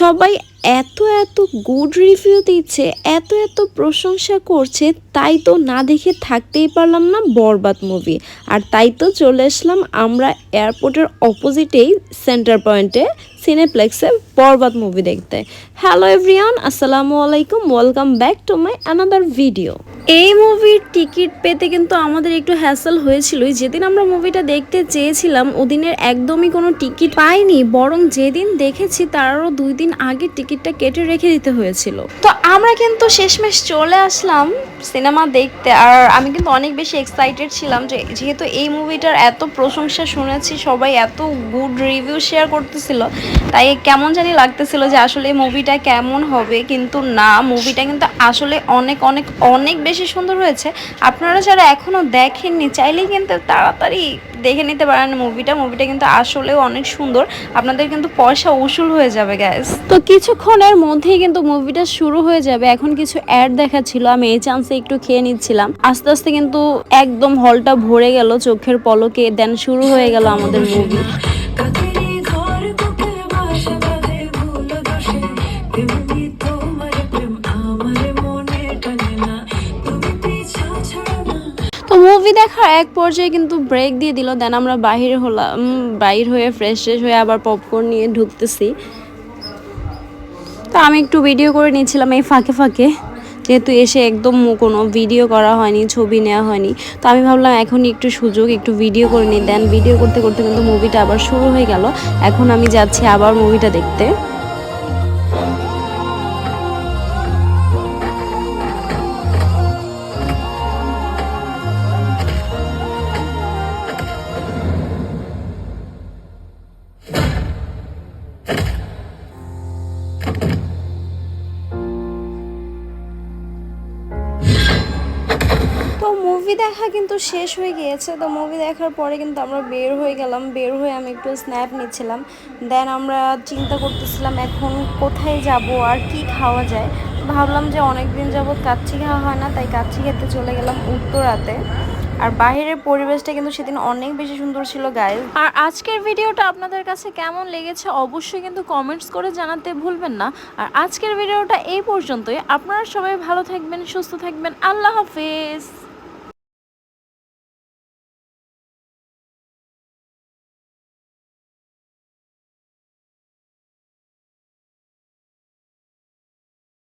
সবাই এত এত গুড রিভিউ দিচ্ছে, এত এত প্রশংসা করছে, তাই তো না দেখে থাকতেই পারলাম না বরবাদ মুভি। আর তাই তো চলে আসলাম আমরা এয়ারপোর্টের অপোজিটেই সেন্টার পয়েন্টে সিনেপ্লেক্সে বরবাদ মুভি দেখতে। হ্যালো এভরিওয়ান, আসসালামু আলাইকুম, welcome back to my another video. এই মুভির টিকিট পেতে কিন্তু আমাদের একটু হ্যাসেল হয়েছিলই। যেদিন আমরা মুভিটা দেখতে চেয়েছিলাম ওদিনের একদমই কোনো টিকিট পাইনি, বরং যেদিন দেখেছি তারও 2 দিন আগে টিকিটটা কেটে রেখে দিতে হয়েছিল। তো আমরা কিন্তু শেষমেশ চলে আসলাম সিনেমা দেখতে। আর আমি কিন্তু অনেক বেশি এক্সাইটেড ছিলাম যে যেহেতু এই মুভিটার এত প্রশংসা শুনেছি, সবাই এত গুড রিভিউ শেয়ার করতেছিল, তাই কেমন জানি লাগতেছিল যে আসলে এই মুভিটা কেমন হবে। কিন্তু না, মুভিটা কিন্তু আসলে অনেক অনেক অনেক বেশি সুন্দর হয়েছে। আপনারা যারা এখনও দেখেননি চাইলেই কিন্তু তাড়াতাড়ি দেখে নিতে পারেন মুভিটা কিন্তু আসলেও অনেক সুন্দর। আপনাদের কিন্তু পয়সা উসুল হয়ে যাবে গাইস। তো কিছুক্ষণের মধ্যেই কিন্তু মুভিটা শুরু হয়ে যাবে। এখন কিছু অ্যাড দেখাচ্ছিল, আমি এই চান্সে একটু খেয়ে নিচ্ছিলাম। আস্তে আস্তে কিন্তু একদম হলটা ভরে গেল চোখের পলকে, দেন শুরু হয়ে গেল আমাদের মুভি। তো মুভি দেখার এক পর্যায়ে কিন্তু ব্রেক দিয়ে দিল, দেন আমরা বাহির হলাম। বাইর হয়ে ফ্রেশ হয়ে আবার পপকর্ন নিয়ে ঢুকতেছি। তো আমি একটু ভিডিও করে নিচ্ছিলাম এই ফাঁকে ফাঁকে, যেহেতু এসে একদম কোনো ভিডিও করা হয়নি, ছবি নেওয়া হয়নি। তো আমি ভাবলাম এখনই একটু সুযোগ, একটু ভিডিও করে নিই। দেন ভিডিও করতে করতে কিন্তু মুভিটা আবার শুরু হয়ে গেল। এখন আমি যাচ্ছি আবার মুভিটা দেখতে। তো মুভি দেখা কিন্তু শেষ হয়ে গিয়েছে। তো মুভি দেখার পরে কিন্তু আমরা বের হয়ে গেলাম। বের হয়ে আমি একটু স্ন্যাপ নিচ্ছিলাম। দেন আমরা চিন্তা করতেছিলাম এখন কোথায় যাব আর কি খাওয়া যায়। ভাবলাম যে অনেক দিন যাবৎ কাচ্চি খাওয়া হয় না, তাই কাচ্চি খেতে চলে গেলাম উত্তরাতে। আর বাইরের পরিবেশটা কিন্তু সেদিন অনেক বেশি সুন্দর ছিল গাইস। আর আজকের ভিডিওটা আপনাদের কাছে কেমন লেগেছে অবশ্যই কিন্তু কমেন্টস করে জানাতে ভুলবেন না। আর আজকের ভিডিওটা এই পর্যন্তই। আপনারা সবাই ভালো থাকবেন, সুস্থ থাকবেন। আল্লাহ হাফেজ।